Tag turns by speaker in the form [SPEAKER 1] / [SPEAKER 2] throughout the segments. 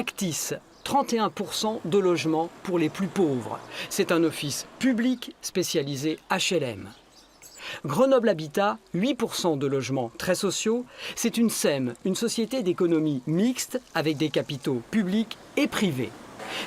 [SPEAKER 1] Actis, 31% de logements pour les plus pauvres. C'est un office public spécialisé HLM. Grenoble Habitat, 8% de logements très sociaux. C'est une SEM, une société d'économie mixte avec des capitaux publics et privés.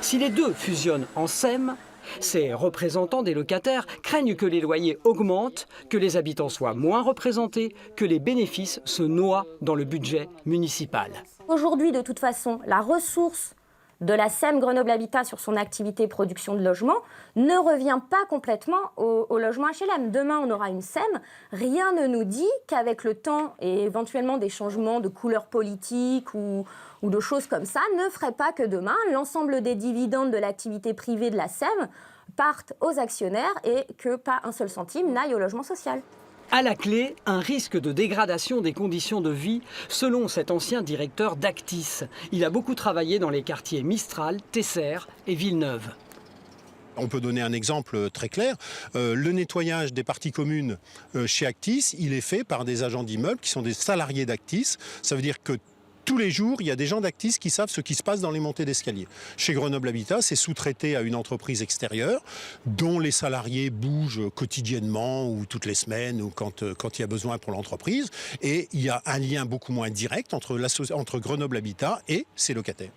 [SPEAKER 1] Si les deux fusionnent en SEM, ces représentants des locataires craignent que les loyers augmentent, que les habitants soient moins représentés, que les bénéfices se noient dans le budget municipal.
[SPEAKER 2] Aujourd'hui, de toute façon, la ressource de la SEM Grenoble Habitat sur son activité production de logement ne revient pas complètement au logement HLM. Demain, on aura une SEM. Rien ne nous dit qu'avec le temps et éventuellement des changements de couleur politique ou de choses comme ça, ne ferait pas que demain, l'ensemble des dividendes de l'activité privée de la SEM partent aux actionnaires et que pas un seul centime n'aille au logement social.
[SPEAKER 1] À la clé, un risque de dégradation des conditions de vie, selon cet ancien directeur d'Actis. Il a beaucoup travaillé dans les quartiers Mistral, Tesser et Villeneuve.
[SPEAKER 3] On peut donner un exemple très clair. Le nettoyage des parties communes chez Actis, il est fait par des agents d'immeubles qui sont des salariés d'Actis. Ça veut dire que tous les jours, il y a des gens d'Actis qui savent ce qui se passe dans les montées d'escalier. Chez Grenoble Habitat, c'est sous-traité à une entreprise extérieure dont les salariés bougent quotidiennement ou toutes les semaines ou quand il y a besoin pour l'entreprise. Et il y a un lien beaucoup moins direct entre Grenoble Habitat et ses locataires.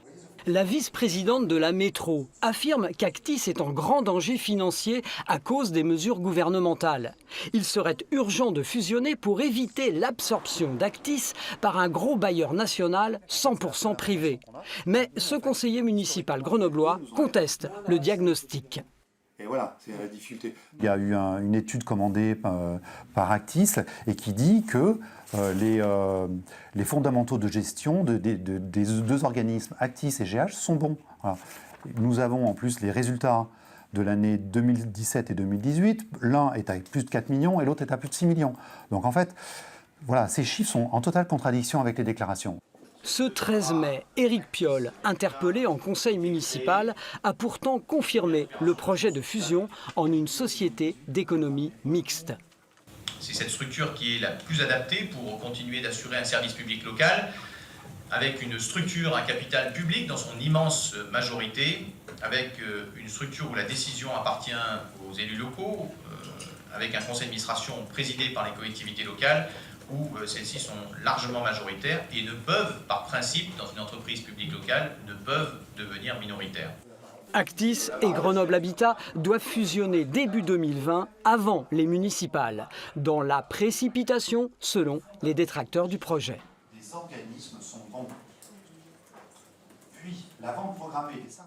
[SPEAKER 1] La vice-présidente de la métro affirme qu'Actis est en grand danger financier à cause des mesures gouvernementales. Il serait urgent de fusionner pour éviter l'absorption d'Actis par un gros bailleur national 100% privé. Mais ce conseiller municipal grenoblois conteste le diagnostic.
[SPEAKER 4] Et voilà, c'est la difficulté.
[SPEAKER 5] Il y a eu une étude commandée par Actis et qui dit que les fondamentaux de gestion des deux organismes Actis et GH sont bons. Voilà. Nous avons en plus les résultats de l'année 2017 et 2018. L'un est à plus de 4 millions et l'autre est à plus de 6 millions. Donc en fait, voilà, ces chiffres sont en totale contradiction avec les déclarations.
[SPEAKER 1] Ce 13 mai, Éric Piolle, interpellé en conseil municipal, a pourtant confirmé le projet de fusion en une société d'économie mixte.
[SPEAKER 6] C'est cette structure qui est la plus adaptée pour continuer d'assurer un service public local, avec une structure, un capital public dans son immense majorité, avec une structure où la décision appartient aux élus locaux, avec un conseil d'administration présidé par les collectivités locales, où celles-ci sont largement majoritaires et ne peuvent, par principe, dans une entreprise publique locale, ne peuvent devenir minoritaires.
[SPEAKER 1] Actis et Grenoble Habitat doivent fusionner début 2020, avant les municipales, dans la précipitation, selon les détracteurs du projet.
[SPEAKER 5] Les organismes sont bons. Puis, la vente programmée des 500...